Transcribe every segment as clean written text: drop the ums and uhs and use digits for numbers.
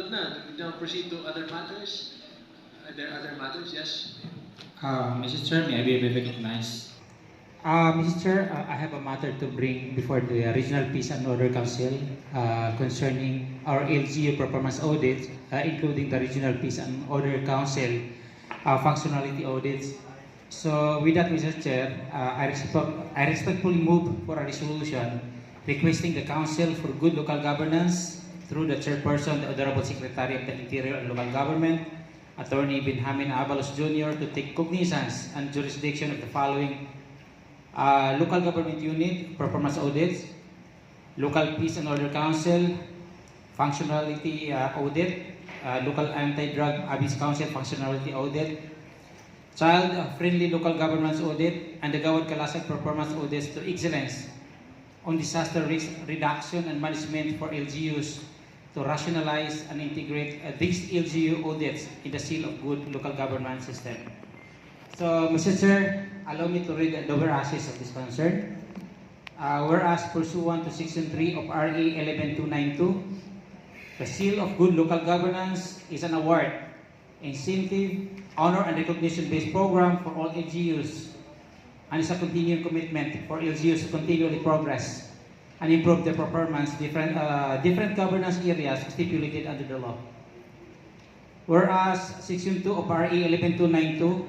sunod na. We now proceed to other matters. Are there other matters? Yes? Mr. Chair, may I be recognized? Mr. Chair, I have a matter to bring before the Regional Peace and Order Council concerning our LGU performance audit, including the Regional Peace and Order Council functionality audits. So with that, Mr. Chair, I respectfully move for a resolution requesting the Council for Good Local Governance through the Chairperson, the Honorable Secretary of the Interior and Local Government, Attorney Benjamin Avalos Jr. to take cognizance and jurisdiction of the following local government unit performance audits, local peace and order council functionality audit, local anti-drug abuse council functionality audit, child-friendly local governance audit, and the Gawad Kalasag performance audits to excellence on disaster risk reduction and management for LGUs to rationalize and integrate these LGU audits in the seal of good local governance system. So, Mr. Chair, allow me to read the whereases of this concern. Whereas pursuant to Section 3 of RA 11292, the seal of good local governance is an award, incentive, honor, and recognition-based program for all LGUs, and is a continuing commitment for LGUs to continually progress and improve their performance different governance areas stipulated under the law. Whereas Section 2 of RA 11292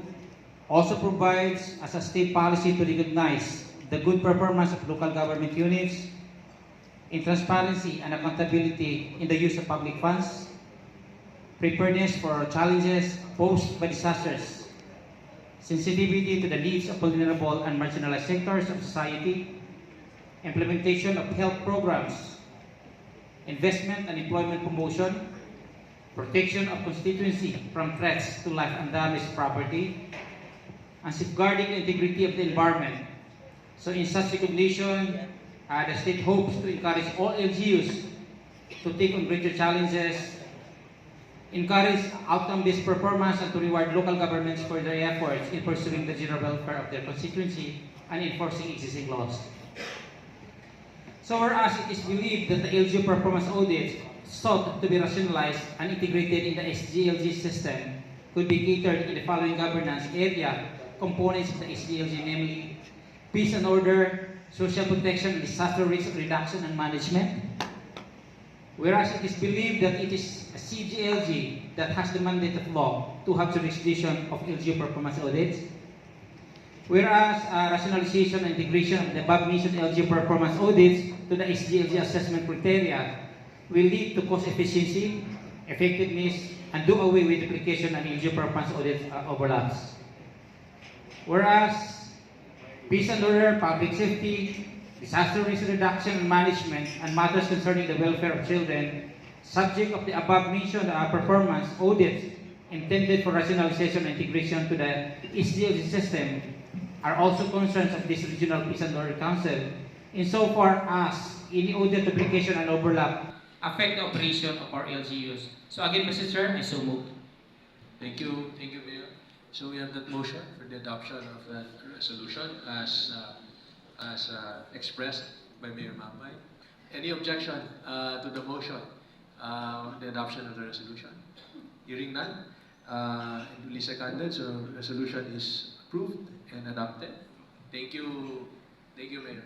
also provides as a state policy to recognize the good performance of local government units in transparency and accountability in the use of public funds, preparedness for challenges posed by disasters, sensitivity to the needs of vulnerable and marginalized sectors of society, implementation of health programs, investment and employment promotion, protection of constituency from threats to life and damaged property, and safeguarding the integrity of the environment. So in such recognition, the state hopes to encourage all LGUs to take on greater challenges, encourage outcome-based performance, and to reward local governments for their efforts in pursuing the general welfare of their constituency and enforcing existing laws. So whereas it is believed that the LGU performance audits sought to be rationalized and integrated in the SGLG system could be catered in the following governance area components of the SGLG, namely peace and order, social protection, disaster risk reduction and management. Whereas it is believed that it is a CGLG that has the mandate of law to have jurisdiction of LGU performance audits. Whereas rationalization and integration of the above-mentioned LGU performance audits to the SGLG assessment criteria will lead to cost efficiency, effectiveness, and do away with duplication and LGU performance audit overlaps. Whereas peace and order, public safety, disaster risk reduction and management, and matters concerning the welfare of children, subject of the above-mentioned performance audits intended for rationalization and integration to the SGLG system, are also concerns of this Regional Peace and Order Council, insofar as any audit duplication and overlap affect the operation of our LGUs. So again, Mr. Chair, I so move. Thank you, Mayor. So we have that motion for the adoption of that resolution as expressed by Mayor Mambay. Any objection to the motion, the adoption of the resolution? Hearing none, duly seconded, so resolution is approved and adopted. Thank you, Mayor.